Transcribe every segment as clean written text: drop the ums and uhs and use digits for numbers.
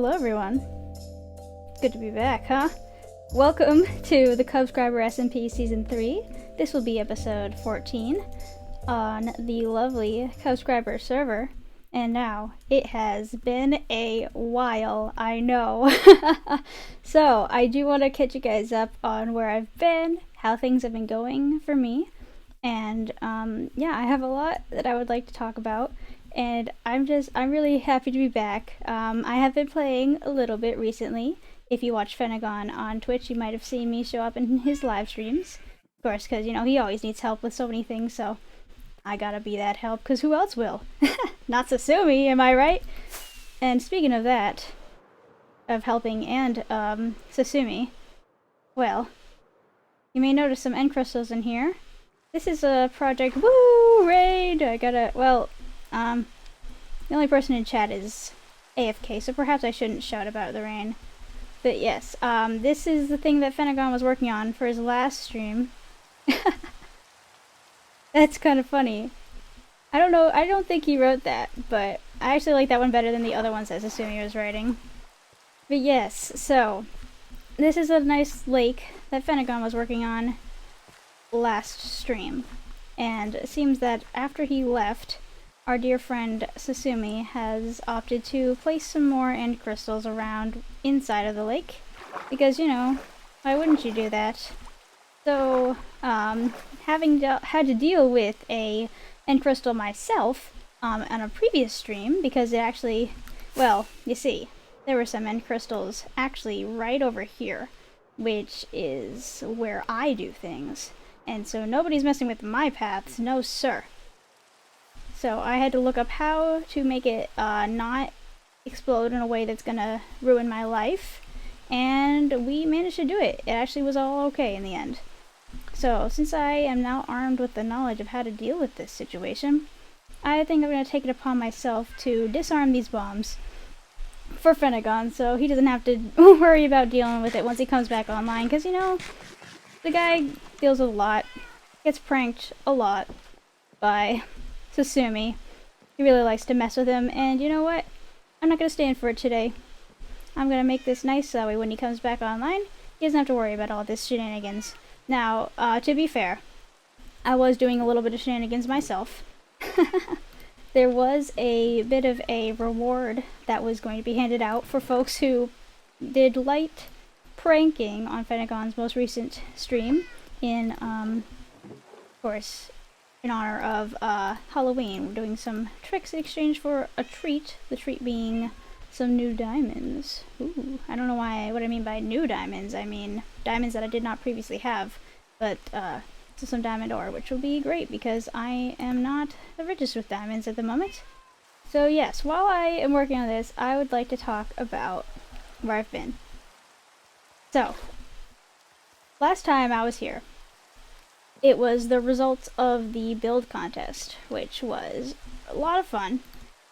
Hello everyone. Good to be back, huh? Welcome to the Cubscriber SMP Season 3. This will be episode 14 on the lovely Cubscriber server. And now, it has been a while, I know. So, I do want to catch you guys up on where I've been, how things have been going for me. And yeah, I have a lot that I would like to talk about. And I'm really happy to be back. I have been playing a little bit recently. If you watch Fenagon on Twitch, you might have seen me show up in his live streams. Of course, because, you know, he always needs help with so many things, so I gotta be that help, because who else will? Not Sasumi, am I right? And speaking of that, of helping and Sasumi, well, you may notice some end crystals in here. This is a project, woo, raid! The only person in chat is AFK, so perhaps I shouldn't shout about the rain. But yes, this is the thing that Fenagon was working on for his last stream. That's kind of funny. I don't know, I don't think he wrote that, but I actually like that one better than the other ones that Sasumi was writing. But yes, so, this is a nice lake that Fenagon was working on last stream. And it seems that after he left, our dear friend Sasumi has opted to place some more end crystals around inside of the lake. Because, you know, why wouldn't you do that? So, having had to deal with a end crystal myself on a previous stream, because it actually, well, you see, there were some end crystals actually right over here, which is where I do things. And so nobody's messing with my paths, no sir. So I had to look up how to make it not explode in a way that's gonna ruin my life, and we managed to do it. It actually was all okay in the end. So since I am now armed with the knowledge of how to deal with this situation, I think I'm gonna take it upon myself to disarm these bombs for Fenagon, so he doesn't have to worry about dealing with it once he comes back online, because, you know, the guy deals with a lot, gets pranked a lot by Sasumi. He really likes to mess with him, and you know what? I'm not going to stand for it today. I'm going to make this nice so that way when he comes back online, he doesn't have to worry about all this shenanigans. Now, to be fair, I was doing a little bit of shenanigans myself. There was a bit of a reward that was going to be handed out for folks who did light pranking on Fenagon's most recent stream in, of course, in honor of Halloween. We're doing some tricks in exchange for a treat, the treat being some new diamonds. Ooh, I don't know what I mean by new diamonds. I mean diamonds that I did not previously have, but some diamond ore, which will be great because I am not the richest with diamonds at the moment. So yes, while I am working on this, I would like to talk about where I've been. So, last time I was here, it was the results of the build contest, which was a lot of fun,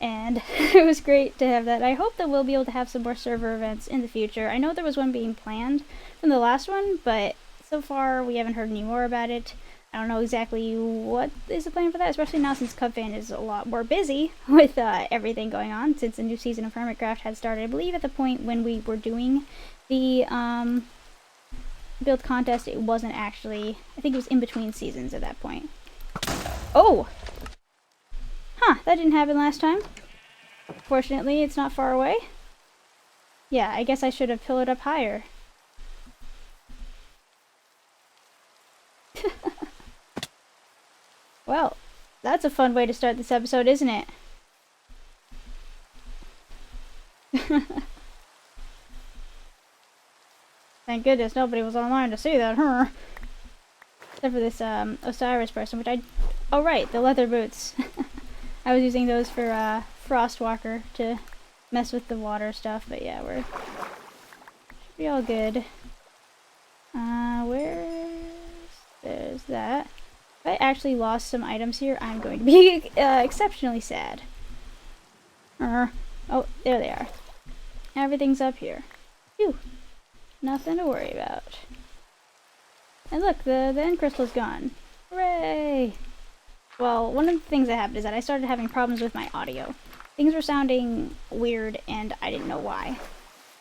and it was great to have that. I hope that we'll be able to have some more server events in the future. I know there was one being planned from the last one, but so far we haven't heard any more about it. I don't know exactly what is the plan for that, especially now since CubFan is a lot more busy with everything going on, since the new season of Hermitcraft had started, I believe, at the point when we were doing the build contest. It wasn't actually, I think it was in between seasons at that point. Oh! Huh, that didn't happen last time. Fortunately, it's not far away. Yeah, I guess I should have pillared up higher. Well, that's a fun way to start this episode, isn't it? Thank goodness nobody was online to see that, huh? Except for this Osiris person, which oh right, the leather boots. I was using those for Frostwalker to mess with the water stuff, but yeah, should be all good. There's that. If I actually lost some items here, I'm going to be exceptionally sad. Oh, there they are. Everything's up here. Phew. Nothing to worry about. And look, the end crystal's gone. Hooray! Well, one of the things that happened is that I started having problems with my audio. Things were sounding weird, and I didn't know why.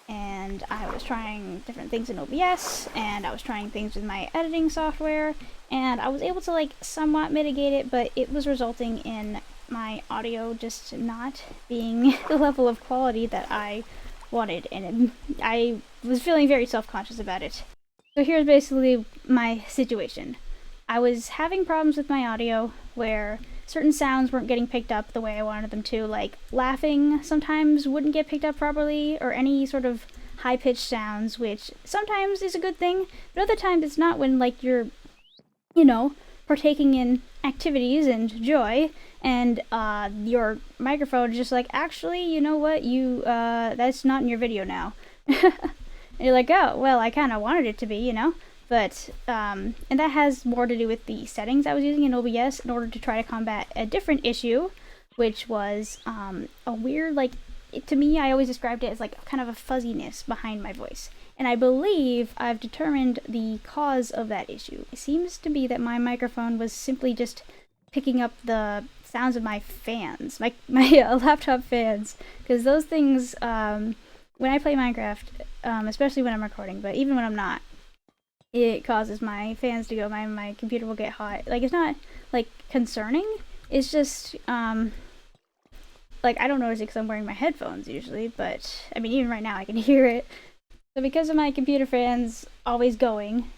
and I was trying different things in OBS, and I was trying things with my editing software, and I was able to like somewhat mitigate it, but it was resulting in my audio just not being the level of quality that I wanted, and I was feeling very self-conscious about it. So here's basically my situation. I was having problems with my audio where certain sounds weren't getting picked up the way I wanted them to, like laughing sometimes wouldn't get picked up properly, or any sort of high-pitched sounds, which sometimes is a good thing, but other times it's not when like you're, you know, partaking in activities and joy, and your microphone is just like, actually, you know what, you that's not in your video now. And you're like, oh, well, I kind of wanted it to be, you know? But, and that has more to do with the settings I was using in OBS in order to try to combat a different issue, which was a weird, like, to me, I always described it as like kind of a fuzziness behind my voice. And I believe I've determined the cause of that issue. It seems to be that my microphone was simply just picking up the sounds of my fans, my laptop fans, because those things, when I play Minecraft, especially when I'm recording, but even when I'm not, it causes my fans to go, my computer will get hot. Like, it's not, like, concerning, it's just, like, I don't notice it because I'm wearing my headphones usually, but, I mean, even right now I can hear it. So because of my computer fans always going,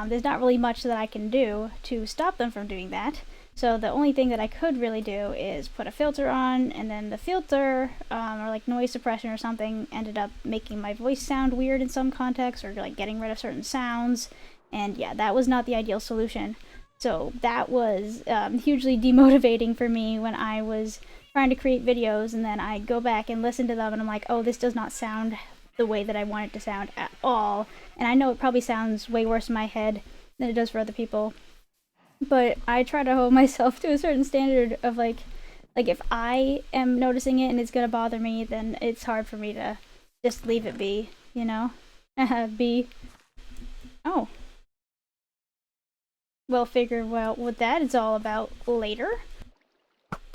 there's not really much that I can do to stop them from doing that. So the only thing that I could really do is put a filter on, and then the filter, or like noise suppression or something, ended up making my voice sound weird in some contexts, or like getting rid of certain sounds, and yeah, that was not the ideal solution. So that was hugely demotivating for me when I was trying to create videos, and then I go back and listen to them, and I'm like, oh, this does not sound the way that I want it to sound at all, and I know it probably sounds way worse in my head than it does for other people. But I try to hold myself to a certain standard of like if I am noticing it and it's gonna bother me, then it's hard for me to just leave it be, you know? Be. Oh. We'll figure out what that is all about later.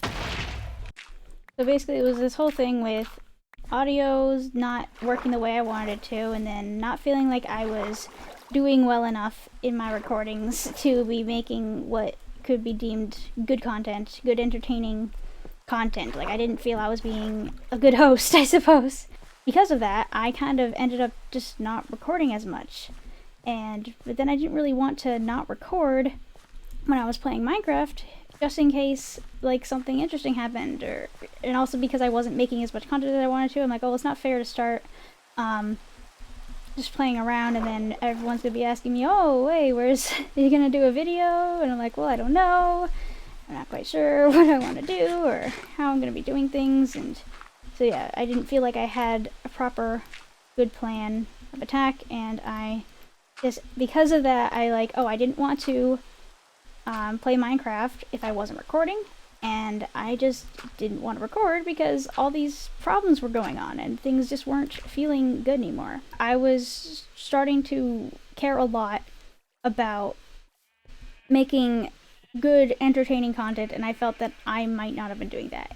So basically it was this whole thing with audio's not working the way I wanted it to, and then not feeling like I was doing well enough in my recordings to be making what could be deemed good content, good entertaining content. Like, I didn't feel I was being a good host, I suppose. Because of that, I kind of ended up just not recording as much. But then I didn't really want to not record when I was playing Minecraft, just in case like something interesting happened, and also because I wasn't making as much content as I wanted to. I'm like, oh, it's not fair to start just playing around and then everyone's gonna be asking me, oh, wait, are you gonna do a video? And I'm like, well, I don't know. I'm not quite sure what I want to do or how I'm gonna be doing things. And so yeah, I didn't feel like I had a proper good plan of attack, and I just, because of that, I didn't want to play Minecraft if I wasn't recording, and I just didn't want to record because all these problems were going on and things just weren't feeling good anymore. I was starting to care a lot about making good, entertaining content, and I felt that I might not have been doing that.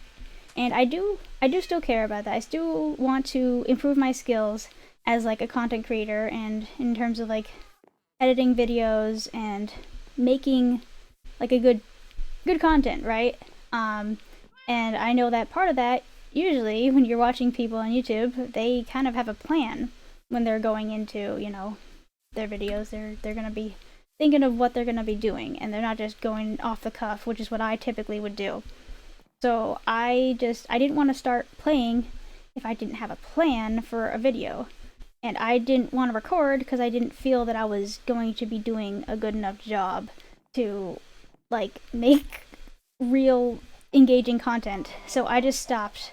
And I do still care about that. I still want to improve my skills as like a content creator, and in terms of like editing videos and making like a good content, right? And I know that part of that, usually when you're watching people on YouTube, they kind of have a plan when they're going into, you know, their videos. They're gonna be thinking of what they're gonna be doing, and they're not just going off the cuff, which is what I typically would do. So I didn't want to start playing if I didn't have a plan for a video. And I didn't want to record because I didn't feel that I was going to be doing a good enough job to like make real engaging content. So I just stopped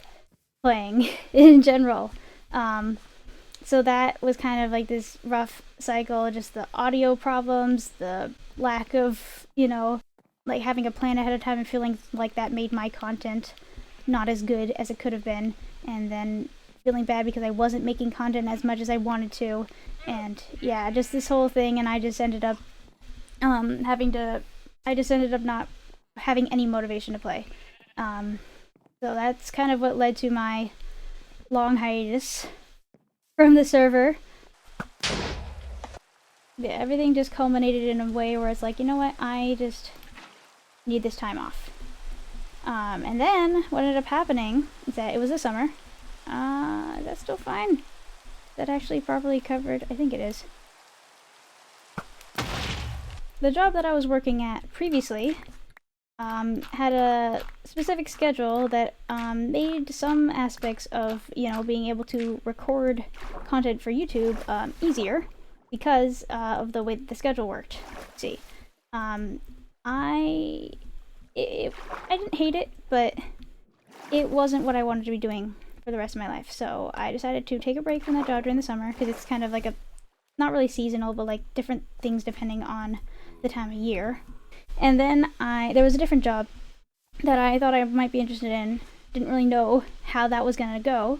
playing in general. So that was kind of like this rough cycle, just the audio problems, the lack of, you know, like having a plan ahead of time and feeling like that made my content not as good as it could have been, and then feeling bad because I wasn't making content as much as I wanted to, and yeah, just this whole thing, and I just ended up not having any motivation to play. So that's kind of what led to my long hiatus from the server. Yeah, everything just culminated in a way where it's like, you know what, I just need this time off. And then what ended up happening is that it was the summer. That's still fine. Is that actually properly covered? I think it is. The job that I was working at previously had a specific schedule that made some aspects of, you know, being able to record content for YouTube easier because of the way that the schedule worked. Let's see, I didn't hate it, but it wasn't what I wanted to be doing for the rest of my life. So I decided to take a break from that job during the summer because it's kind of like not really seasonal, but like different things depending on the time of year. And then there was a different job that I thought I might be interested in. Didn't really know how that was gonna go,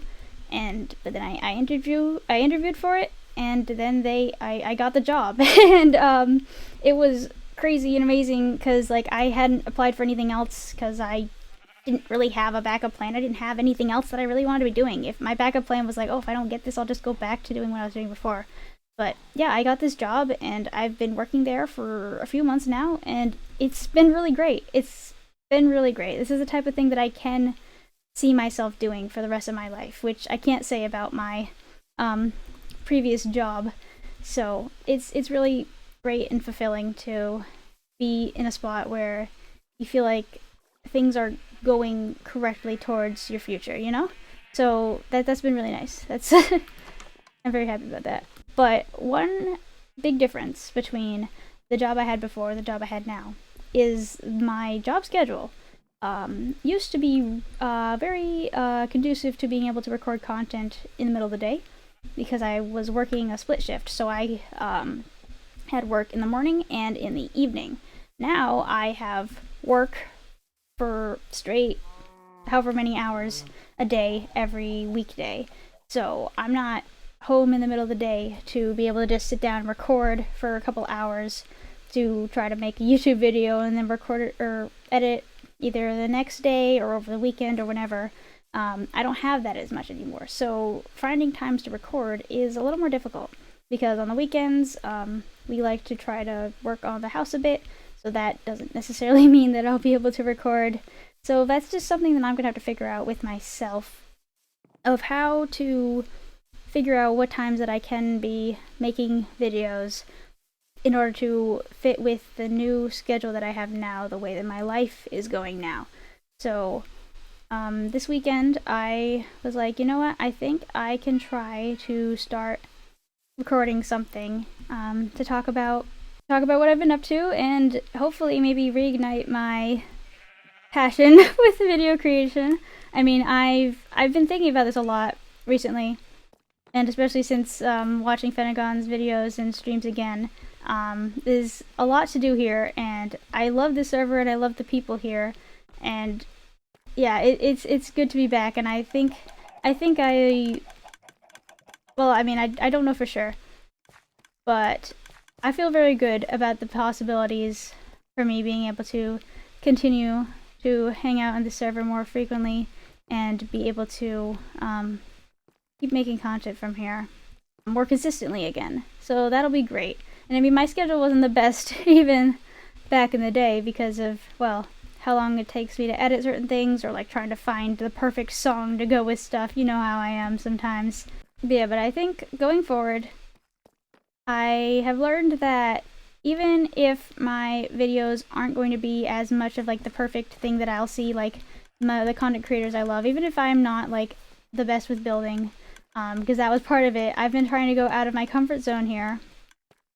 but then I interviewed for it, and then I got the job, and it was crazy and amazing because like I hadn't applied for anything else because I didn't really have a backup plan. I didn't have anything else that I really wanted to be doing. If my backup plan was like, oh, if I don't get this, I'll just go back to doing what I was doing before. But yeah, I got this job and I've been working there for a few months now, and it's been really great. It's been really great. This is the type of thing that I can see myself doing for the rest of my life, which I can't say about my previous job. So it's really great and fulfilling to be in a spot where you feel like things are going correctly towards your future, you know? So that's been really nice. That's I'm very happy about that. But one big difference between the job I had before and the job I had now is my job schedule. Used to be very conducive to being able to record content in the middle of the day because I was working a split shift. So I had work in the morning and in the evening. Now I have work for straight however many hours a day every weekday. So I'm not home in the middle of the day to be able to just sit down and record for a couple hours to try to make a YouTube video and then record it or edit either the next day or over the weekend or whenever. I don't have that as much anymore. So finding times to record is a little more difficult because on the weekends we like to try to work on the house a bit. So that doesn't necessarily mean that I'll be able to record. So that's just something that I'm going to have to figure out with myself of how to figure out what times that I can be making videos in order to fit with the new schedule that I have now, the way that my life is going now. So this weekend I was like, you know what, I think I can try to start recording something to talk about what I've been up to and hopefully maybe reignite my passion with video creation. I mean, I've been thinking about this a lot recently, and especially since watching Fenagon's videos and streams again. There's a lot to do here, and I love the server and I love the people here, and yeah, it's good to be back. And I think well, I mean, I don't know for sure, but I feel very good about the possibilities for me being able to continue to hang out on the server more frequently and be able to keep making content from here more consistently again. So that'll be great. And I mean, my schedule wasn't the best even back in the day because of, well, how long it takes me to edit certain things or like trying to find the perfect song to go with stuff. You know how I am sometimes. But yeah, but I think going forward, I have learned that even if my videos aren't going to be as much of like the perfect thing that I'll see like the content creators I love, even if I'm not like the best with building, because that was part of it, I've been trying to go out of my comfort zone here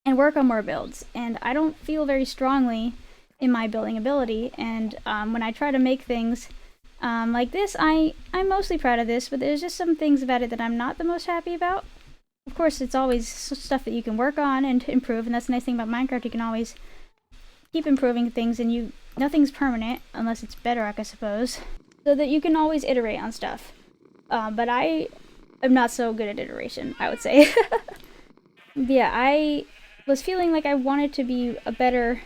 and work on more builds, and I don't feel very strongly in my building ability, and when I try to make things like this, I'm mostly proud of this, but there's just some things about it that I'm not the most happy about. Of course, it's always stuff that you can work on and improve, and that's the nice thing about Minecraft. You can always keep improving things, and nothing's permanent, unless it's Bedrock, I suppose. So that you can always iterate on stuff. But I am not so good at iteration, I would say. Yeah, I was feeling like I wanted to be a better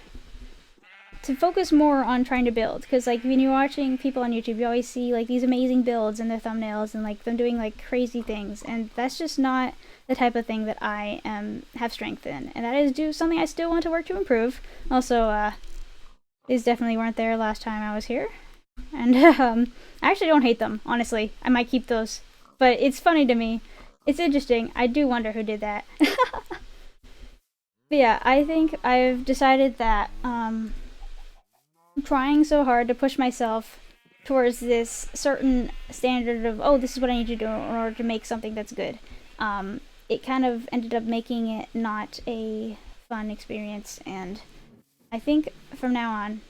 to focus more on trying to build, because like when you're watching people on YouTube, you always see like these amazing builds in their thumbnails and like them doing like crazy things, and that's just not the type of thing that I have strength in, and that is something I still want to work to improve. Also, these definitely weren't there last time I was here, and I actually don't hate them, honestly. I might keep those, but it's funny to me. It's interesting. I do wonder who did that. But yeah, I think I've decided that I'm trying so hard to push myself towards this certain standard of, oh, this is what I need to do in order to make something that's good. It kind of ended up making it not a fun experience, and I think from now on,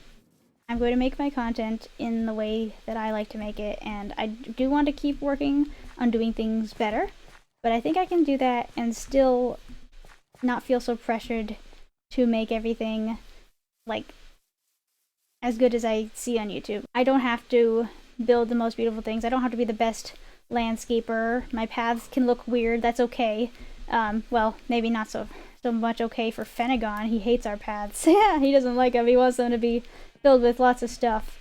I'm going to make my content in the way that I like to make it, and I do want to keep working on doing things better, but I think I can do that and still not feel so pressured to make everything like as good as I see on YouTube. I don't have to build the most beautiful things. I don't have to be the best landscaper. My paths can look weird. That's okay. Well, maybe not so much okay for Fenegon. He hates our paths. Yeah, he doesn't like them. He wants them to be filled with lots of stuff.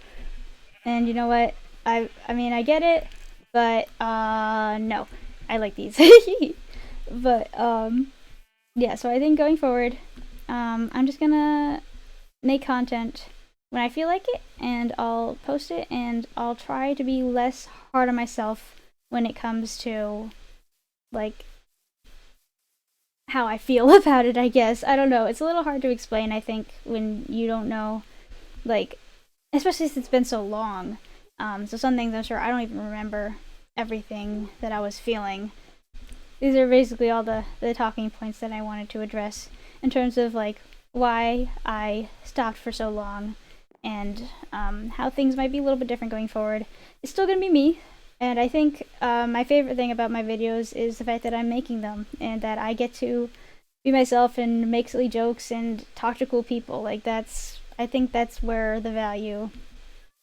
And you know what? I mean, I get it, but no. I like these. But yeah, so I think going forward, I'm just gonna make content when I feel like it, and I'll post it, and I'll try to be less hard on myself when it comes to, like, how I feel about it, I guess. I don't know. It's a little hard to explain, I think, when you don't know, like, especially since it's been so long. So some things I'm sure I don't even remember everything that I was feeling. These are basically all the talking points that I wanted to address in terms of like why I stopped for so long, and how things might be a little bit different going forward. It's still gonna be me, and I think my favorite thing about my videos is the fact that I'm making them and that I get to be myself and make silly jokes and talk to cool people. Like I think that's where the value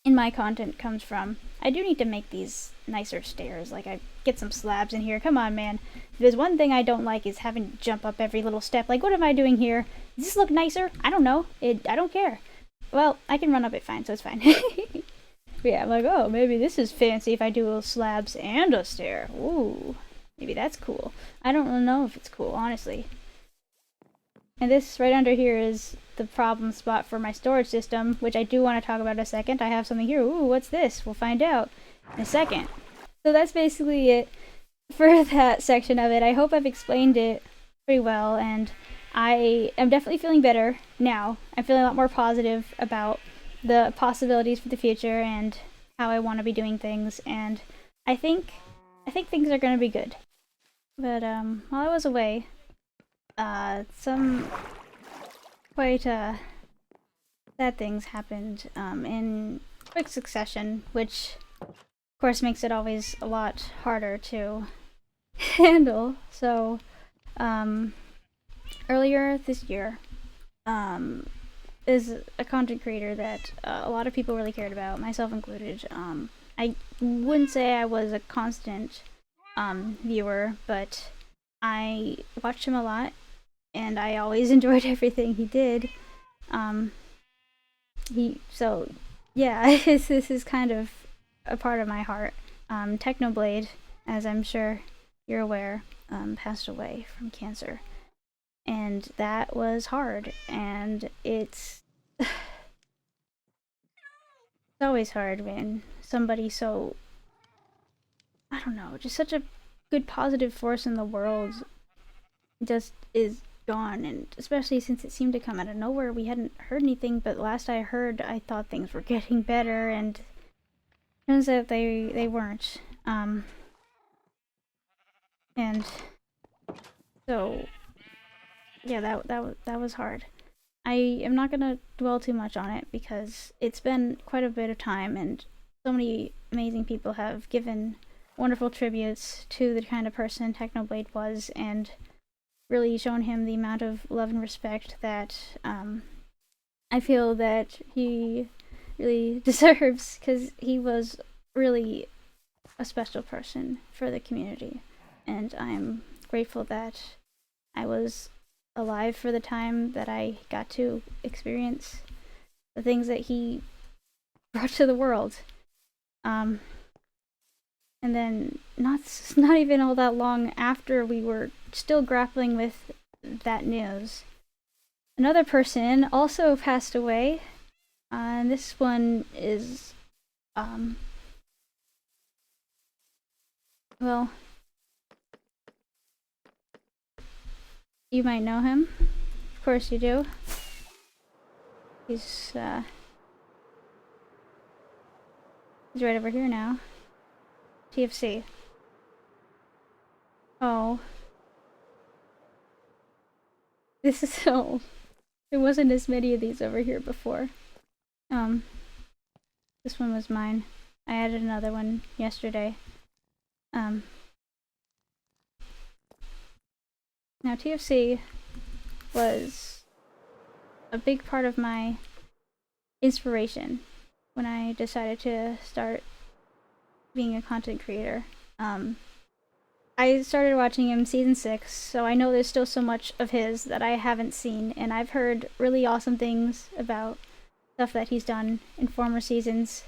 in my content comes from. I do need to make these nicer stairs. Like, I get some slabs in here. Come on, man. If there's one thing I don't like is having to jump up every little step. Like, what am I doing here? Does this look nicer? I don't know. I don't care. Well, I can run up it fine, so it's fine. But yeah, I'm like, oh, maybe this is fancy if I do little slabs and a stair. Ooh, maybe that's cool. I don't really know if it's cool, honestly. And this right under here is the problem spot for my storage system, which I do want to talk about in a second. I have something here. Ooh, what's this? We'll find out in a second. So that's basically it for that section of it. I hope I've explained it pretty well, and I am definitely feeling better now. I'm feeling a lot more positive about the possibilities for the future and how I want to be doing things, and I think things are going to be good. But while I was away, some quite sad things happened in quick succession, which of course makes it always a lot harder to handle. So earlier this year, is a content creator that a lot of people really cared about, myself included. I wouldn't say I was a constant viewer, but I watched him a lot, and I always enjoyed everything he did. So yeah, this is kind of a part of my heart. Technoblade, as I'm sure you're aware, passed away from cancer. And that was hard, and it's always hard when somebody so, I don't know, just such a good positive force in the world just is gone, and especially since it seemed to come out of nowhere. We hadn't heard anything, but last I heard, I thought things were getting better, and turns out they weren't. And so yeah, that was hard. I am not gonna dwell too much on it because it's been quite a bit of time, and so many amazing people have given wonderful tributes to the kind of person Technoblade was, and really shown him the amount of love and respect that I feel that he really deserves, because he was really a special person for the community, and I'm grateful that I was alive for the time that I got to experience the things that he brought to the world. And then not even all that long after we were still grappling with that news, another person also passed away. And this one is, well, you might know him. Of course you do. He's right over here now. TFC. Oh. This is so... There wasn't as many of these over here before. This one was mine. I added another one yesterday. Now TFC was a big part of my inspiration when I decided to start being a content creator. I started watching him season 6, so I know there's still so much of his that I haven't seen, and I've heard really awesome things about stuff that he's done in former seasons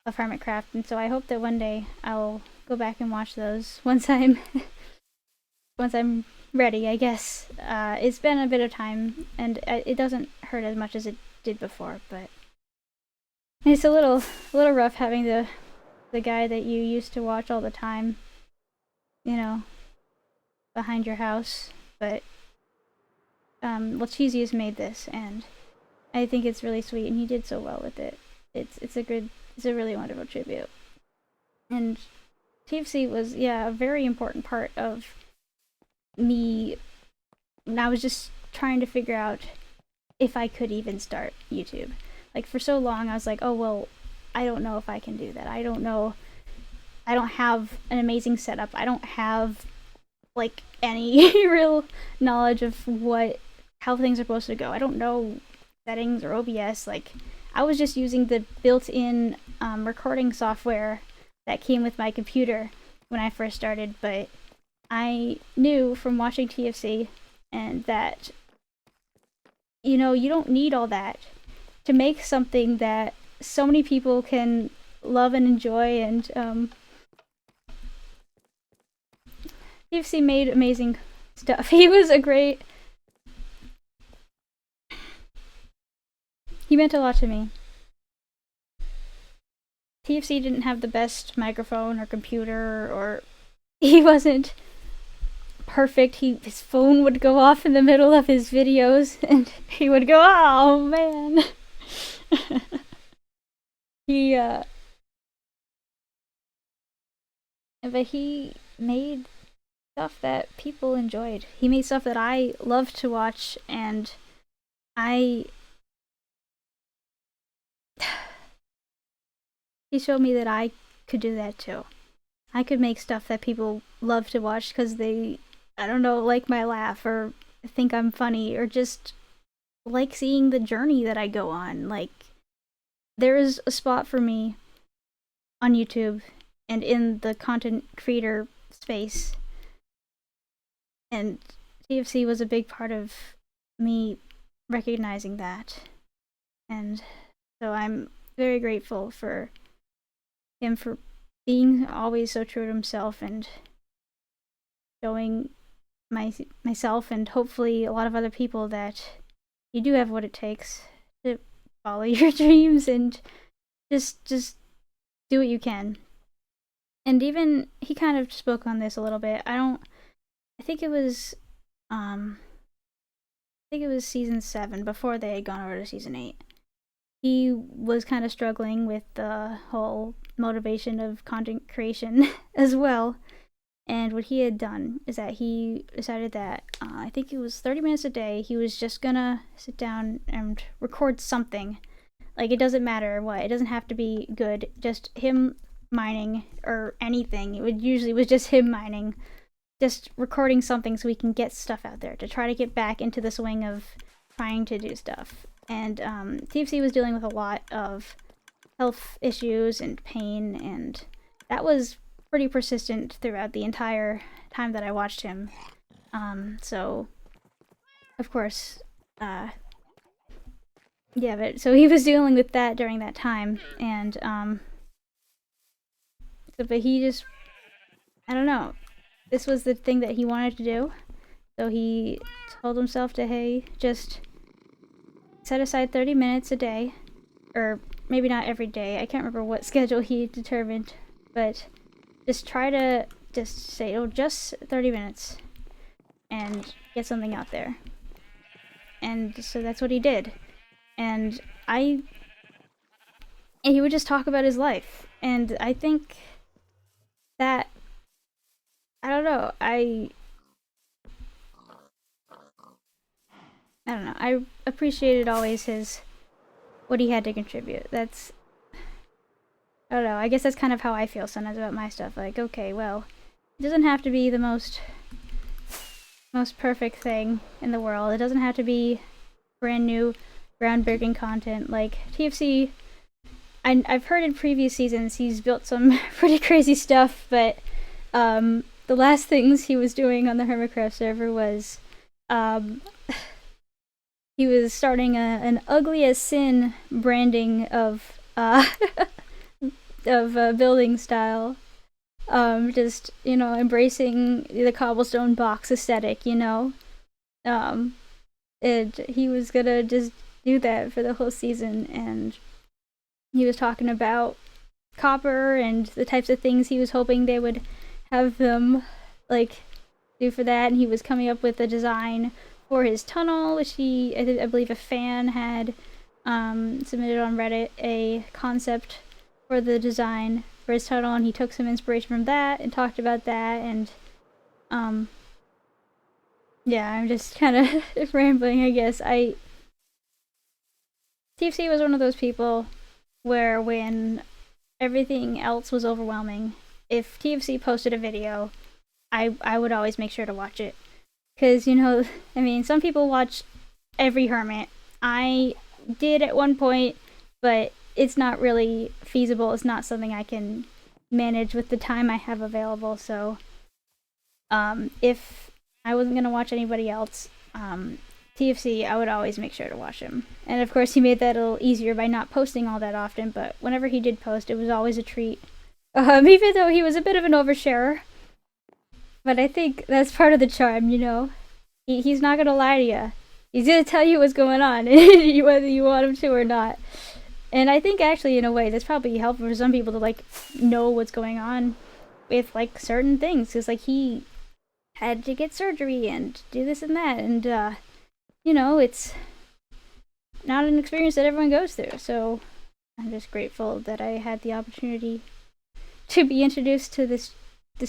of Hermitcraft, and so I hope that one day I'll go back and watch those once I'm ready, I guess. It's been a bit of time, and it doesn't hurt as much as it did before, but it's a little rough having the guy that you used to watch all the time, you know, behind your house. But well, Cheesy has made this, and I think it's really sweet, and he did so well with it. It's a really wonderful tribute. And TFC was, yeah, a very important part of me when I was just trying to figure out if I could even start YouTube. Like, for so long I was like, oh well, I don't know if I can do that. I don't know. I don't have an amazing setup. I don't have like any real knowledge of how things are supposed to go. I don't know settings or OBS. Like, I was just using the built-in recording software that came with my computer when I first started, but I knew from watching TFC and that, you know, you don't need all that to make something that so many people can love and enjoy. And TFC made amazing stuff. He meant a lot to me. TFC didn't have the best microphone or computer, or he wasn't perfect. His phone would go off in the middle of his videos, and he would go, oh man. But he made stuff that people enjoyed. He made stuff that I loved to watch, and he showed me that I could do that too. I could make stuff that people love to watch because they, I don't know, like my laugh or think I'm funny or just like seeing the journey that I go on. Like, there is a spot for me on YouTube and in the content creator space. And TFC was a big part of me recognizing that. And so I'm very grateful for him for being always so true to himself and showing myself and hopefully a lot of other people that you do have what it takes to follow your dreams and just do what you can. And even he kind of spoke on this a little bit. I think it was season 7 before they had gone over to season 8. He was kind of struggling with the whole motivation of content creation as well. And what he had done is that he decided that I think it was 30 minutes a day, he was just gonna sit down and record something. Like, it doesn't matter what, it doesn't have to be good, just him mining or anything. It usually was just him mining, just recording something so we can get stuff out there to try to get back into the swing of trying to do stuff. And TFC was dealing with a lot of health issues and pain, and that was pretty persistent throughout the entire time that I watched him. So, of course, yeah, but so he was dealing with that during that time, and but he just, I don't know, this was the thing that he wanted to do, so he told himself to, hey, just set aside 30 minutes a day, or maybe not every day, I can't remember what schedule he determined, but just try to just say, oh, just 30 minutes, and get something out there. And so that's what he did. And he would just talk about his life. And I think that, I don't know, I don't know, I appreciated always what he had to contribute. That's, I don't know, I guess that's kind of how I feel sometimes about my stuff. Like, okay, well, it doesn't have to be the most perfect thing in the world. It doesn't have to be brand new, groundbreaking content. Like, TFC, I've heard in previous seasons he's built some pretty crazy stuff, but the last things he was doing on the Hermitcraft server was he was starting an ugly as sin branding of building style. Just, you know, embracing the cobblestone box aesthetic, you know. And he was gonna just do that for the whole season, and he was talking about copper and the types of things he was hoping they would have them, like, do for that, and he was coming up with a design for his tunnel, which I believe a fan had submitted on Reddit a concept for the design for his tunnel, and he took some inspiration from that and talked about that, and yeah, I'm just kind of rambling, I guess. TFC was one of those people where when everything else was overwhelming, if TFC posted a video, I would always make sure to watch it. Because, you know, I mean, some people watch every Hermit. I did at one point, but it's not really feasible. It's not something I can manage with the time I have available. So, if I wasn't going to watch anybody else, TFC, I would always make sure to watch him. And of course, he made that a little easier by not posting all that often, but whenever he did post, it was always a treat. Even though he was a bit of an oversharer. But I think that's part of the charm, you know? He's not gonna lie to you. He's gonna tell you what's going on, whether you want him to or not. And I think actually, in a way, that's probably helpful for some people to, like, know what's going on with, like, certain things. Because, like, he had to get surgery and do this and that. And, you know, it's not an experience that everyone goes through. So I'm just grateful that I had the opportunity to be introduced to this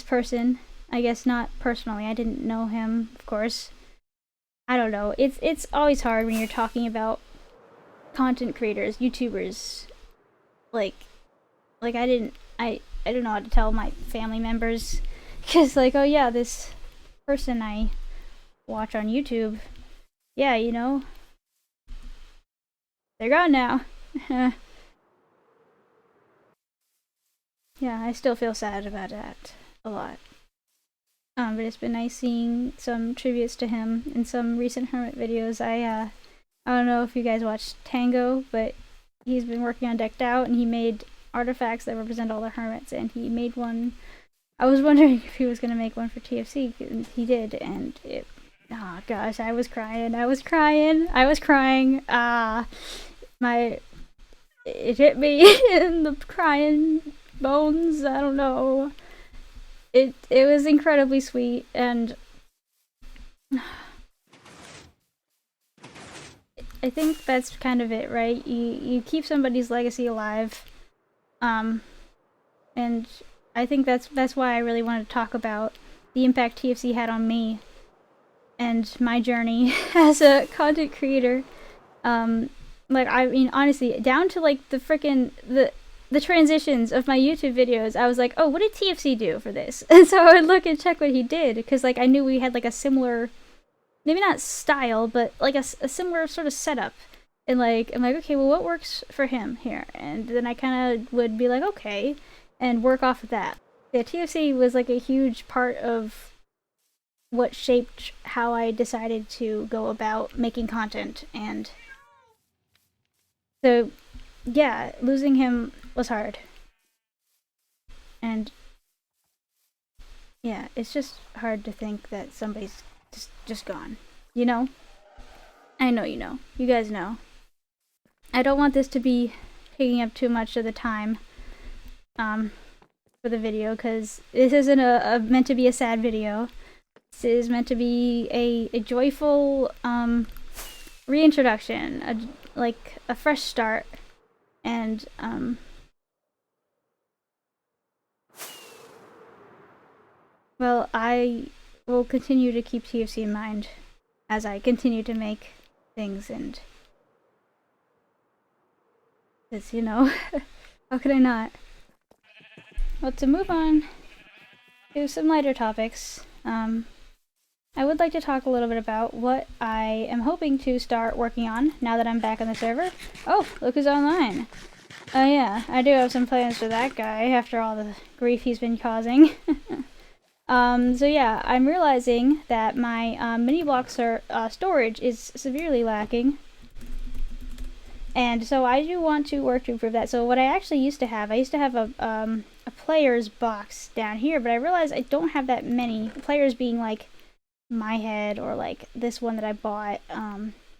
person. I guess not personally. I didn't know him, of course. I don't know. It's always hard when you're talking about content creators, YouTubers. Like I don't know how to tell my family members, because, like, oh yeah, this person I watch on YouTube, yeah, you know, they're gone now. Yeah, I still feel sad about that a lot. But it's been nice seeing some tributes to him in some recent Hermit videos. I don't know if you guys watched Tango, but he's been working on Decked Out, and he made artifacts that represent all the Hermits, and he made one. I was wondering if he was going to make one for TFC, and he did, and it, oh gosh, I was crying. It hit me in the crying bones, I don't know. It was incredibly sweet, and I think that's kind of it, right? You keep somebody's legacy alive, and I think that's why I really wanted to talk about the impact TFC had on me and my journey as a content creator. Like, I mean, honestly, down to, like, the transitions of my YouTube videos, I was like, oh, what did TFC do for this? And so I would look and check what he did, because, like, I knew we had, like, a similar, maybe not style, but, like, a similar sort of setup. And, like, I'm like, okay, well, what works for him here? And then I kind of would be like, okay, and work off of that. Yeah, TFC was, like, a huge part of what shaped how I decided to go about making content, and So, yeah, losing him was hard. And, yeah, it's just hard to think that somebody's just gone. You know? I know you know. You guys know. I don't want this to be taking up too much of the time for the video, because this isn't meant to be a sad video. This is meant to be a joyful reintroduction, like a fresh start, and well, I will continue to keep TFC in mind as I continue to make things, and it's, you know, how could I not? Well, to move on to some lighter topics, I would like to talk a little bit about what I am hoping to start working on now that I'm back on the server. Oh, look who's online. Oh yeah, I do have some plans for that guy after all the grief he's been causing. So yeah, I'm realizing that my mini block storage is severely lacking. And so I do want to work to improve that. So what I actually used to have a player's box down here, but I realized I don't have that many. Players being like my head, or like this one that I bought,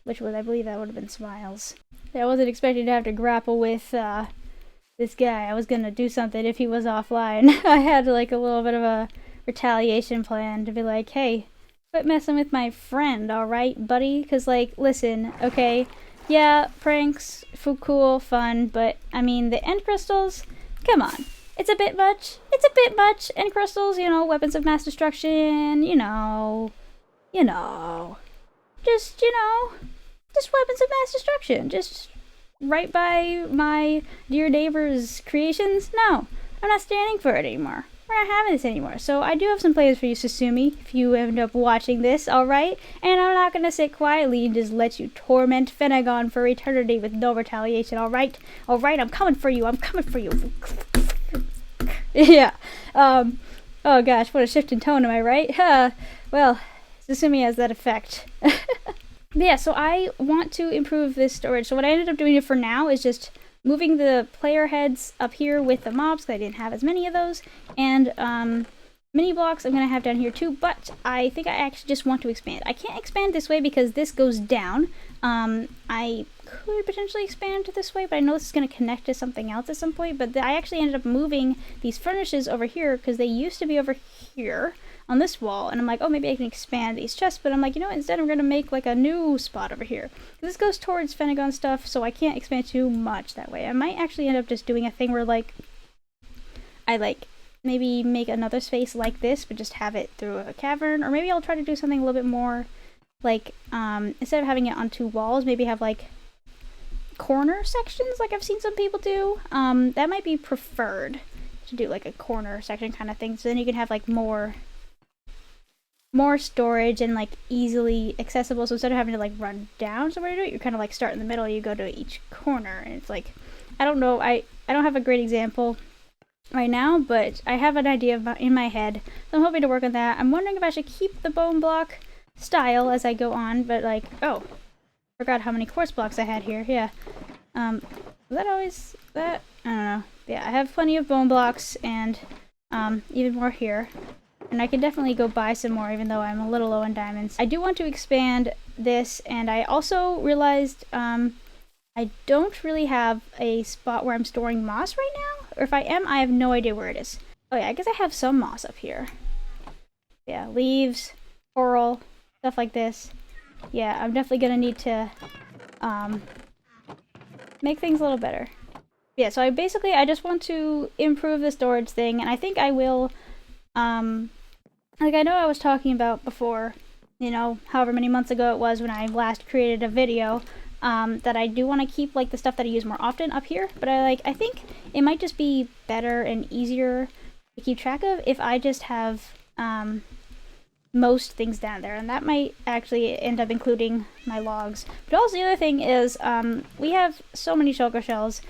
which was, I believe that would have been Smiles. I wasn't expecting to have to grapple with this guy. I was gonna do something if he was offline. I had like a little bit of a retaliation plan to be like, hey, quit messing with my friend, alright, buddy? Because, like, listen, okay, yeah, pranks, cool, fun, but, I mean, the end crystals, come on. It's a bit much. It's a bit much. End crystals, you know, weapons of mass destruction, you know. Just, you know, just weapons of mass destruction. Just right by my dear neighbor's creations. No, I'm not standing for it anymore. We're not having this anymore. So I do have some plans for you, Susumi, if you end up watching this, alright? And I'm not gonna sit quietly and just let you torment Phenagon for eternity with no retaliation, alright? Alright, I'm coming for you, I'm coming for you. Yeah. Oh gosh, what a shift in tone, am I right? Well, Susumi has that effect. But yeah, so I want to improve this storage. So what I ended up doing for now is just moving the player heads up here with the mobs, because I didn't have as many of those, and mini blocks I'm going to have down here too, but I think I actually just want to expand. I can't expand this way because this goes down. I could potentially expand this way, but I know this is going to connect to something else at some point, but I actually ended up moving these furnaces over here because they used to be over here on this wall, and I'm like, oh, maybe I can expand these chests, but I'm like, you know what, instead I'm going to make like a new spot over here. This goes towards Phenagon stuff, so I can't expand too much that way. I might actually end up just doing a thing where like, I like maybe make another space like this, but just have it through a cavern, or maybe I'll try to do something a little bit more like, instead of having it on two walls, maybe have like corner sections like I've seen some people do. That might be preferred, to do like a corner section kind of thing, so then you can have like more storage and like easily accessible. So instead of having to like run down somewhere to do it, you kind of like start in the middle, you go to each corner, and it's like, I don't know, I don't have a great example right now, but I have an idea in my head, so I'm hoping to work on that. I'm wondering if I should keep the bone block style as I go on, but like, oh, forgot how many quartz blocks I had here. Yeah, was that always that? I don't know. Yeah, I have plenty of bone blocks, and even more here. And I can definitely go buy some more, even though I'm a little low on diamonds. I do want to expand this, and I also realized I don't really have a spot where I'm storing moss right now. Or if I am, I have no idea where it is. Oh yeah, I guess I have some moss up here. Yeah, leaves, coral, stuff like this. Yeah, I'm definitely gonna need to make things a little better. Yeah, so I just want to improve the storage thing, and I think I will, like I know I was talking about before, you know, however many months ago it was when I last created a video, that I do want to keep like the stuff that I use more often up here, but I think it might just be better and easier to keep track of if I just have most things down there, and that might actually end up including my logs. But also the other thing is, we have so many shulker shells.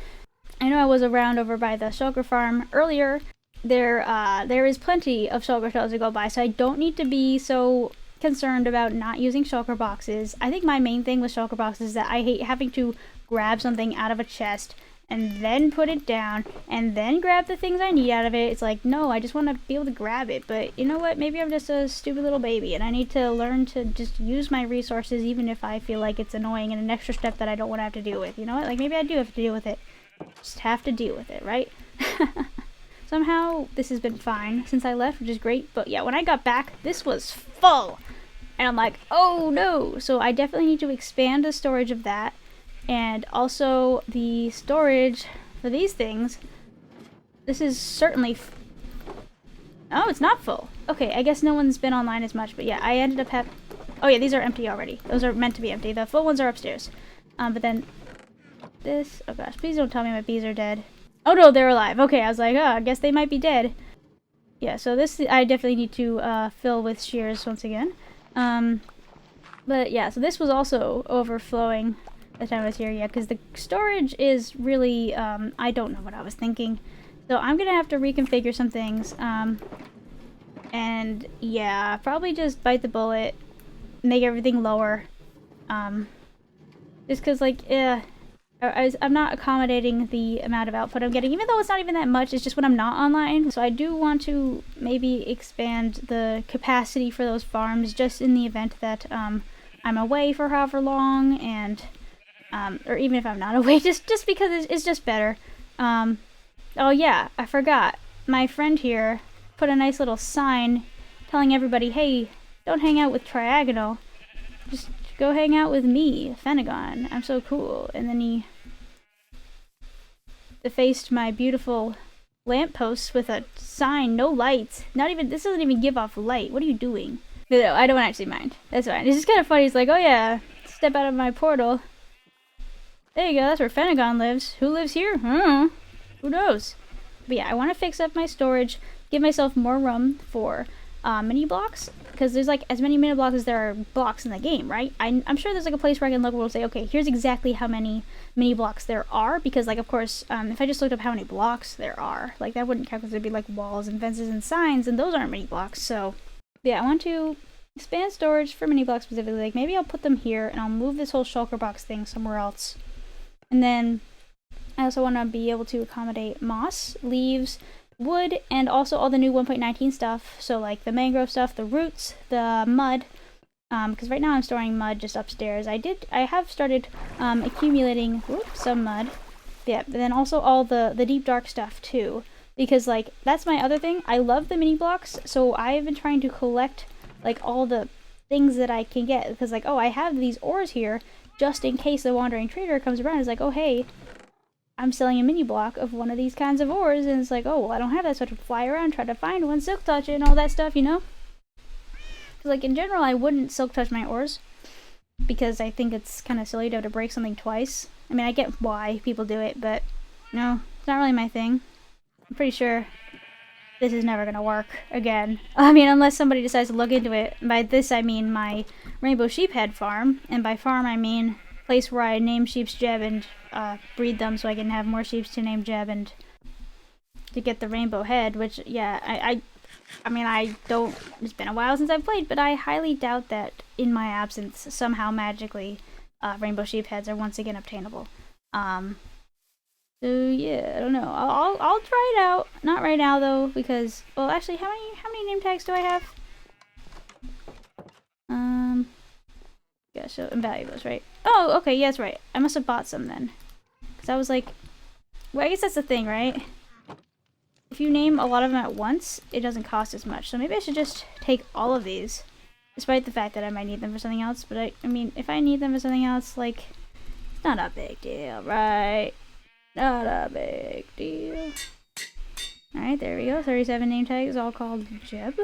I know I was around over by the shulker farm earlier. There is plenty of shulker shells to go by, so I don't need to be so concerned about not using shulker boxes. I think my main thing with shulker boxes is that I hate having to grab something out of a chest and then put it down and then grab the things I need out of it. It's like, no, I just want to be able to grab it. But you know what? Maybe I'm just a stupid little baby and I need to learn to just use my resources even if I feel like it's annoying and an extra step that I don't want to have to deal with. You know what? Like, maybe I do have to deal with it. Just have to deal with it, right? Somehow this has been fine since I left, which is great. But yeah, when I got back, this was full. And I'm like, oh no. So I definitely need to expand the storage of that. And also the storage for these things. This is certainly... oh, it's not full. Okay, I guess no one's been online as much. But yeah, I ended up oh yeah, these are empty already. Those are meant to be empty. The full ones are upstairs. But then this... oh gosh, please don't tell me my bees are dead. Oh no, they're alive. Okay, I was like, oh, I guess they might be dead. Yeah, so this I definitely need to fill with shears once again. But yeah, so this was also overflowing the time I was here, yeah, because the storage is really, I don't know what I was thinking. So I'm gonna have to reconfigure some things, and yeah, probably just bite the bullet, make everything lower, just because, like, I'm not accommodating the amount of output I'm getting, even though it's not even that much, it's just when I'm not online. So I do want to maybe expand the capacity for those farms, just in the event that, I'm away for however long, and... or even if I'm not away, just because it's just better. Oh yeah, I forgot. My friend here put a nice little sign telling everybody, hey, don't hang out with Triagonal. Just go hang out with me, Fenagon. I'm so cool. And then he defaced my beautiful lampposts with a sign, no lights. Not even, this doesn't even give off light. What are you doing? No, I don't actually mind. That's fine. It's just kind of funny. It's like, oh yeah, step out of my portal. There you go, that's where Fenagon lives. Who lives here? Who knows? But yeah, I want to fix up my storage, give myself more room for mini blocks, because there's like as many mini blocks as there are blocks in the game, right? I'm sure there's like a place where I can look where it'll say, okay, here's exactly how many mini blocks there are, because like, of course, if I just looked up how many blocks there are, like that wouldn't count because there'd be like walls and fences and signs, and those aren't mini blocks. So yeah, I want to expand storage for mini blocks specifically. Like maybe I'll put them here and I'll move this whole shulker box thing somewhere else. And then I also want to be able to accommodate moss, leaves, wood, and also all the new 1.19 stuff. So like the mangrove stuff, the roots, the mud. Because right now I'm storing mud just upstairs. I have started accumulating some mud. Yeah, but then also all the deep dark stuff too. Because like that's my other thing. I love the mini blocks, so I've been trying to collect like all the things that I can get. Because like, oh, I have these ores here, just in case the wandering trader comes around and is like, oh hey, I'm selling a mini block of one of these kinds of ores, and it's like, oh well, I don't have that, so I have to fly around, try to find one, silk touch it, and all that stuff, you know? Because like in general, I wouldn't silk touch my ores, because I think it's kind of silly to have to break something twice. I mean, I get why people do it, but no, it's not really my thing. I'm pretty sure this is never gonna work again. I mean, unless somebody decides to look into it. By this I mean my rainbow sheephead farm, and by farm I mean place where I name sheep's Jeb and breed them so I can have more sheeps to name Jeb and to get the rainbow head, which, yeah, I mean, I don't, it's been a while since I've played, but I highly doubt that in my absence, somehow magically, rainbow sheepheads are once again obtainable. So yeah, I don't know. I'll try it out. Not right now though, because, well, actually, how many name tags do I have? Yeah, so invaluables, right? Oh, okay, yeah, that's right. I must have bought some then, because I was like, well, I guess that's the thing, right? If you name a lot of them at once, it doesn't cost as much. So maybe I should just take all of these, despite the fact that I might need them for something else. But I mean, if I need them for something else, like, it's not a big deal, right? Not a big deal. Alright, there we go. 37 name tags, all called Jeb.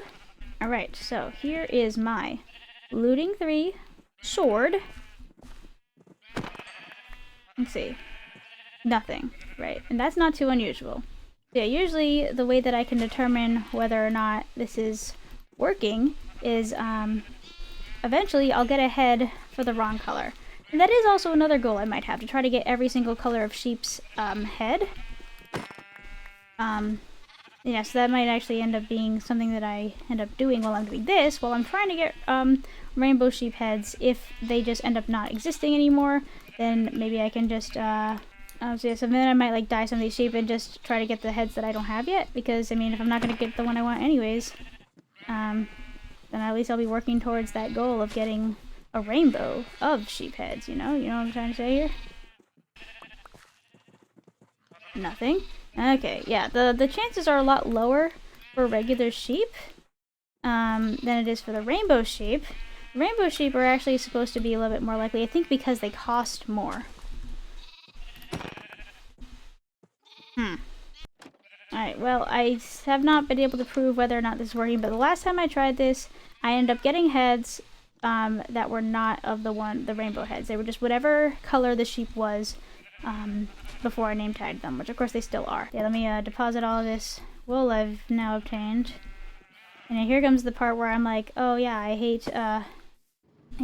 Alright, so here is my looting 3 sword. Let's see. Nothing, right? And that's not too unusual. Yeah, usually the way that I can determine whether or not this is working is eventually I'll get a head for the wrong color. And that is also another goal I might have, to try to get every single color of sheep's head. Yeah, so that might actually end up being something that I end up doing while I'm doing this, while I'm trying to get rainbow sheep heads, if they just end up not existing anymore. then maybe I can just, so then I might like dye some of these sheep and just try to get the heads that I don't have yet, because I mean, if I'm not gonna get the one I want anyways, then at least I'll be working towards that goal of getting a rainbow of sheep heads, you know what I'm trying to say here? Nothing. Okay, yeah, the chances are a lot lower for regular sheep than it is for the rainbow sheep. Rainbow sheep are actually supposed to be a little bit more likely, I think because they cost more. Alright, well, I have not been able to prove whether or not this is working, but the last time I tried this, I ended up getting heads that were not of the rainbow heads. They were just whatever color the sheep was before I name tagged them, which of course they still are. Yeah, let me deposit all of this wool I've now obtained. And here comes the part where I'm like, oh yeah, I hate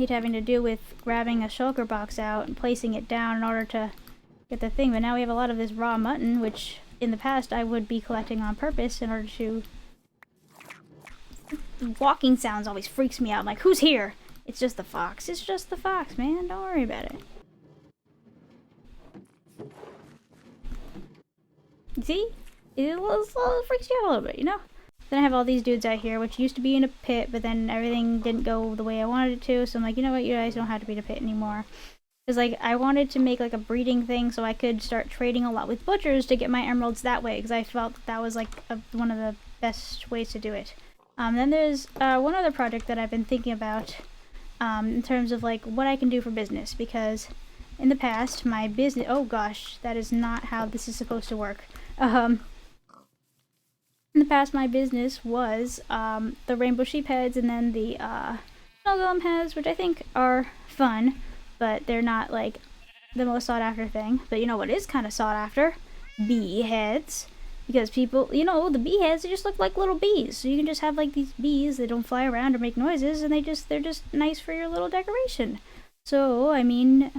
having to deal with grabbing a shulker box out and placing it down in order to get the thing, but now we have a lot of this raw mutton, which in the past I would be collecting on purpose in order to... Walking sounds always freaks me out. I'm like, who's here? It's just the fox. It's just the fox, man. Don't worry about it. You see? It freaks you out a little bit, you know? Then I have all these dudes out here, which used to be in a pit, but then everything didn't go the way I wanted it to, so I'm like, you know what? You guys don't have to be in a pit anymore. Because, like, I wanted to make, like, a breeding thing so I could start trading a lot with butchers to get my emeralds that way, because I felt that was, like, one of the best ways to do it. Then there's one other project that I've been thinking about in terms of, like, what I can do for business, because in the past, my business... Oh, gosh, that is not how this is supposed to work. In the past, my business was the rainbow sheep heads and then the snow golem heads, which I think are fun, but they're not, like, the most sought-after thing. But you know what is kind of sought-after? Bee heads. Because people, you know, the bee heads, they just look like little bees. So you can just have, like, these bees that don't fly around or make noises, and they're just nice for your little decoration. So, I mean,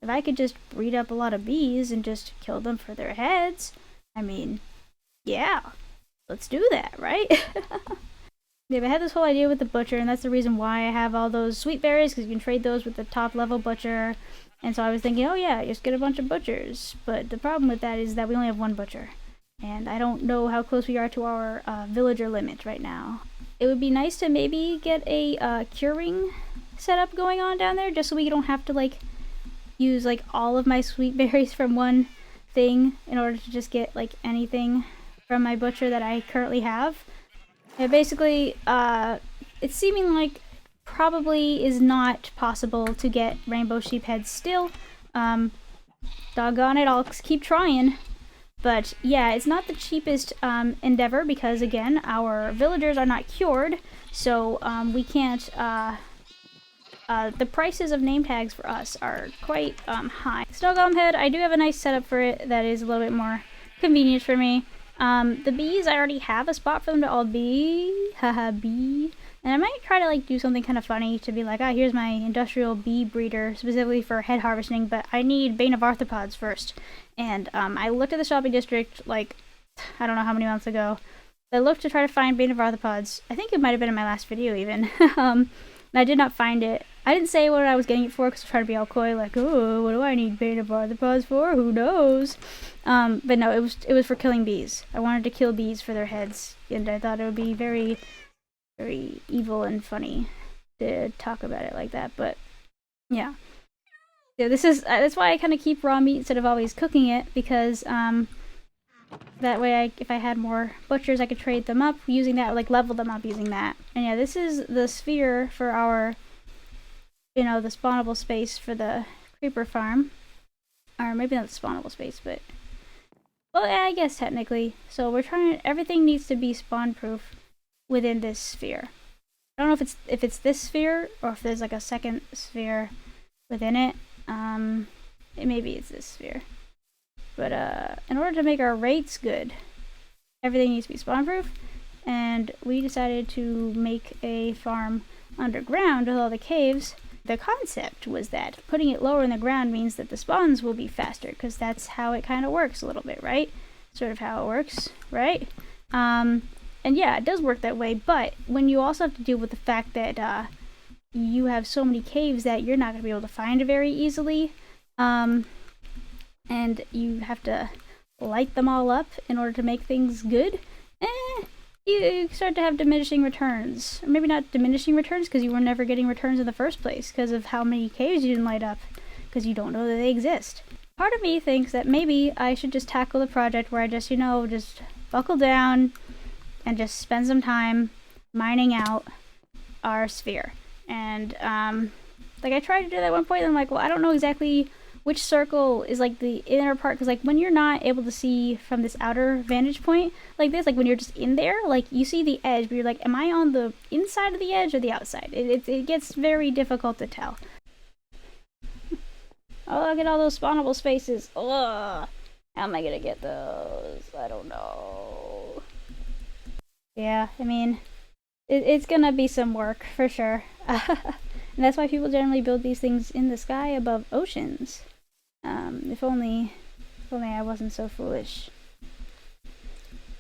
if I could just breed up a lot of bees and just kill them for their heads, I mean, yeah, let's do that, right? Yeah, I had this whole idea with the butcher, and that's the reason why I have all those sweet berries, because you can trade those with the top level butcher. And so I was thinking, oh yeah, just get a bunch of butchers. But the problem with that is that we only have one butcher. And I don't know how close we are to our villager limit right now. It would be nice to maybe get a curing setup going on down there, just so we don't have to, like, use, like, all of my sweet berries from one thing in order to just get, like, anything from my butcher that I currently have. And basically, it's seeming like probably is not possible to get rainbow sheep heads still. Doggone it, I'll keep trying. But yeah, it's not the cheapest endeavor because, again, our villagers are not cured, so we can't... the prices of name tags for us are quite high. Snow golem head, I do have a nice setup for it that is a little bit more convenient for me. The bees, I already have a spot for them to all be. Haha, bee. And I might try to, like, do something kind of funny to be like, ah, here's my industrial bee breeder specifically for head harvesting, but I need Bane of Arthropods first. And I looked at the shopping district, like, I don't know how many months ago. I looked to try to find Bane of Arthropods. I think it might have been in my last video even. And I did not find it. I didn't say what I was getting it for because I was trying to be all coy, like, oh, what do I need Bane of Arthropods for? Who knows? But no, it was for killing bees. I wanted to kill bees for their heads, and I thought it would be very, very evil and funny to talk about it like that. But yeah, so this is that's why I kind of keep raw meat instead of always cooking it, because that way if I had more butchers, I could trade them up using that, like level them up using that. And yeah, this is the sphere for our, you know, the spawnable space for the creeper farm. Or maybe not the spawnable space, but... Well, yeah, I guess technically. So we're trying to... Everything needs to be spawn-proof within this sphere. I don't know if it's this sphere, or if there's like a second sphere within it. Maybe it's this sphere. But in order to make our rates good, everything needs to be spawn-proof. And we decided to make a farm underground with all the caves. The concept was that putting it lower in the ground means that the spawns will be faster, because that's how it kind of works a little bit, right? Sort of how it works, right? And yeah, it does work that way, but when you also have to deal with the fact that you have so many caves that you're not going to be able to find very easily, And you have to light them all up in order to make things good, you start to have diminishing returns. Or maybe not diminishing returns, because you were never getting returns in the first place because of how many caves you didn't light up, because you don't know that they exist. Part of me thinks that maybe I should just tackle the project where I just, you know, just buckle down and just spend some time mining out our sphere. And, like, I tried to do that at one point, and I'm like, well, I don't know exactly which circle is, like, the inner part, because, like, when you're not able to see from this outer vantage point, like this, like, when you're just in there, like, you see the edge, but you're like, am I on the inside of the edge or the outside? It gets very difficult to tell. Oh, look at all those spawnable spaces. Ugh. How am I gonna get those? I don't know. Yeah, I mean, it's gonna be some work, for sure. And that's why people generally build these things in the sky above oceans. If only I wasn't so foolish.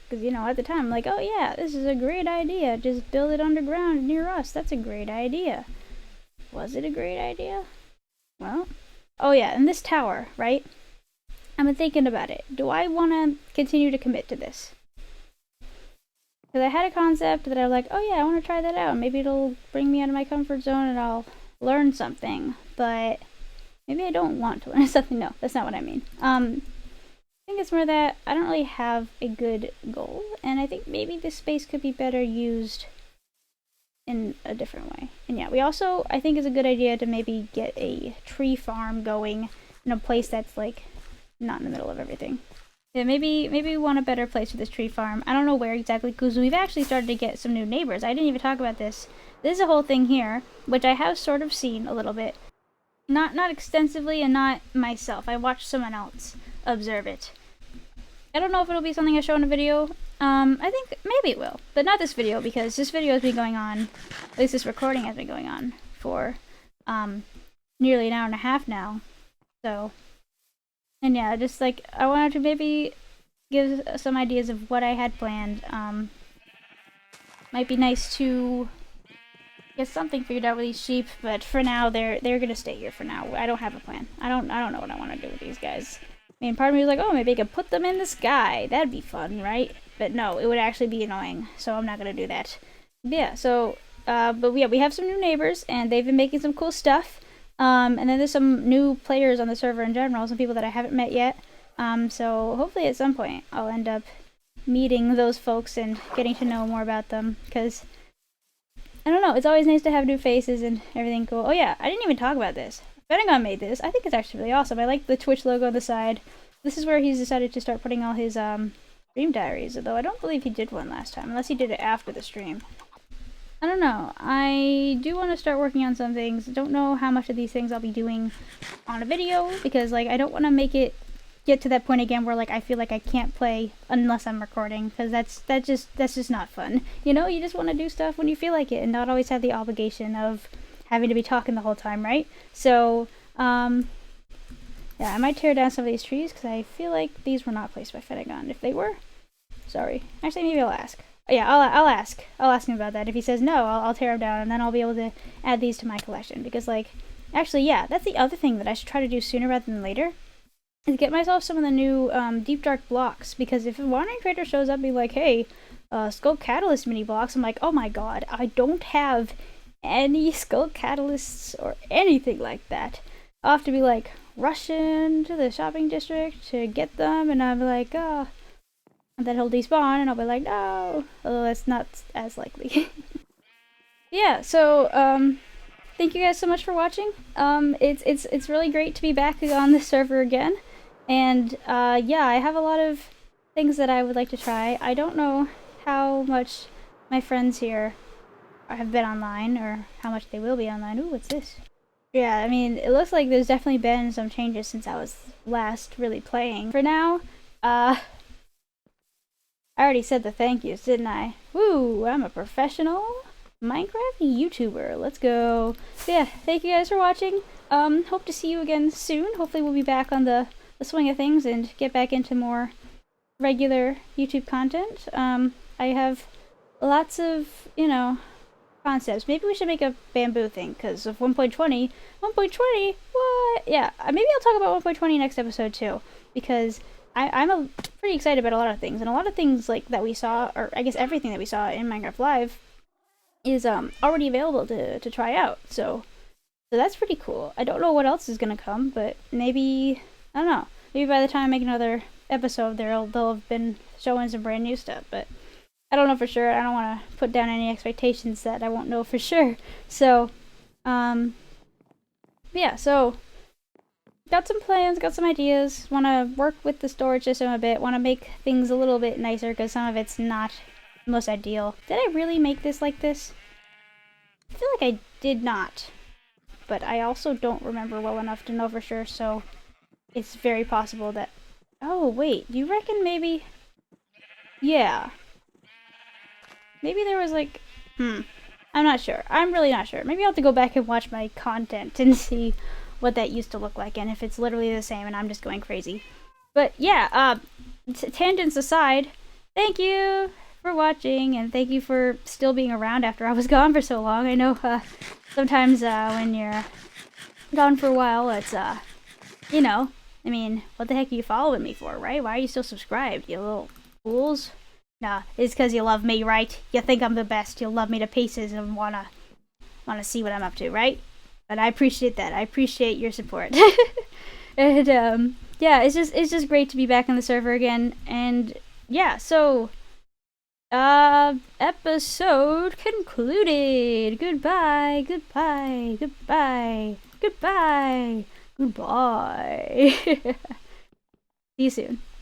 Because, you know, at the time, I'm like, oh yeah, this is a great idea. Just build it underground near us. That's a great idea. Was it a great idea? Well, oh yeah, and this tower, right? I've been thinking about it. Do I want to continue to commit to this? Because I had a concept that I was like, oh yeah, I want to try that out. Maybe it'll bring me out of my comfort zone and I'll learn something. But maybe I don't want to learn something. No, that's not what I mean. I think it's more that I don't really have a good goal. And I think maybe this space could be better used in a different way. And yeah, we also, I think it's a good idea to maybe get a tree farm going in a place that's like not in the middle of everything. Yeah, maybe we want a better place for this tree farm. I don't know where exactly, because we've actually started to get some new neighbors. I didn't even talk about this. This is a whole thing here, which I have sort of seen a little bit. Not extensively and not myself. I watched someone else observe it. I don't know if it'll be something I show in a video. I think maybe it will, but not this video, because this video has been going on, at least this recording has been going on for nearly an hour and a half now. So, and yeah, just like, I wanted to maybe give some ideas of what I had planned. Might be nice to get something figured out with these sheep, but for now, they're gonna stay here for now. I don't have a plan. I don't know what I want to do with these guys. I mean, part of me was like, oh, maybe I could put them in the sky. That'd be fun, right? But no, it would actually be annoying, so I'm not gonna do that. But yeah, so, but yeah, we have some new neighbors, and they've been making some cool stuff. And then there's some new players on the server in general, some people that I haven't met yet. So hopefully at some point I'll end up meeting those folks and getting to know more about them, because I don't know, it's always nice to have new faces and everything cool. Oh yeah, I didn't even talk about this. Pentagon made this. I think it's actually really awesome. I like the Twitch logo on the side. This is where he's decided to start putting all his stream diaries, although I don't believe he did one last time, unless he did it after the stream. I don't know. I do want to start working on some things. I don't know how much of these things I'll be doing on a video, because like I don't want to make it get to that point again where like I feel like I can't play unless I'm recording, because that's just not fun. You know, you just want to do stuff when you feel like it and not always have the obligation of having to be talking the whole time, right? So, yeah, I might tear down some of these trees because I feel like these were not placed by Pentagon. If they were, sorry. Actually, maybe I'll ask. Yeah, I'll ask. I'll ask him about that. If he says no, I'll tear them down, and then I'll be able to add these to my collection. Because, like, actually, yeah, that's the other thing that I should try to do sooner rather than later, is get myself some of the new Deep Dark blocks. Because if a Wandering Trader shows up and be like, hey, Skull Catalyst mini blocks, I'm like, oh my god, I don't have any Skull Catalysts or anything like that. I'll have to be like, rushing to the shopping district to get them, and I'll be like, oh. And then he'll despawn, and I'll be like, no. Although that's not as likely. Yeah, so, thank you guys so much for watching. It's really great to be back on this server again. And, yeah, I have a lot of things that I would like to try. I don't know how much my friends here have been online, or how much they will be online. Ooh, what's this? Yeah, I mean, it looks like there's definitely been some changes since I was last really playing. For now, I already said the thank yous, didn't I? Woo, I'm a professional Minecraft YouTuber. Let's go. So yeah, thank you guys for watching. Hope to see you again soon. Hopefully we'll be back on the swing of things and get back into more regular YouTube content. I have lots of, you know, concepts. Maybe we should make a bamboo thing, because of 1.20. 1.20? What? Yeah, maybe I'll talk about 1.20 next episode too, because I'm pretty excited about a lot of things, and a lot of things like that we saw, or I guess everything that we saw in Minecraft Live is already available to try out. So that's pretty cool. I don't know what else is gonna come, but maybe, I don't know. Maybe by the time I make another episode, they'll have been showing some brand new stuff, but I don't know for sure. I don't want to put down any expectations that I won't know for sure. So, yeah, so got some plans, got some ideas. Want to work with the storage system a bit. Want to make things a little bit nicer because some of it's not the most ideal. Did I really make this like this? I feel like I did not, but I also don't remember well enough to know for sure, so it's very possible that... Oh, wait, do you reckon maybe... Yeah. Maybe there was like... I'm not sure. I'm really not sure. Maybe I'll have to go back and watch my content and see what that used to look like, and if it's literally the same and I'm just going crazy. But yeah, tangents aside, thank you for watching, and thank you for still being around after I was gone for so long. I know sometimes when you're gone for a while, it's, you know, I mean, what the heck are you following me for, right? Why are you still subscribed, you little fools? Nah, it's because you love me, right? You think I'm the best. You love me to pieces and wanna see what I'm up to, right? And I appreciate that. I appreciate your support. And yeah, it's just great to be back on the server again. And yeah, so episode concluded. Goodbye, goodbye, goodbye, goodbye, goodbye. See you soon.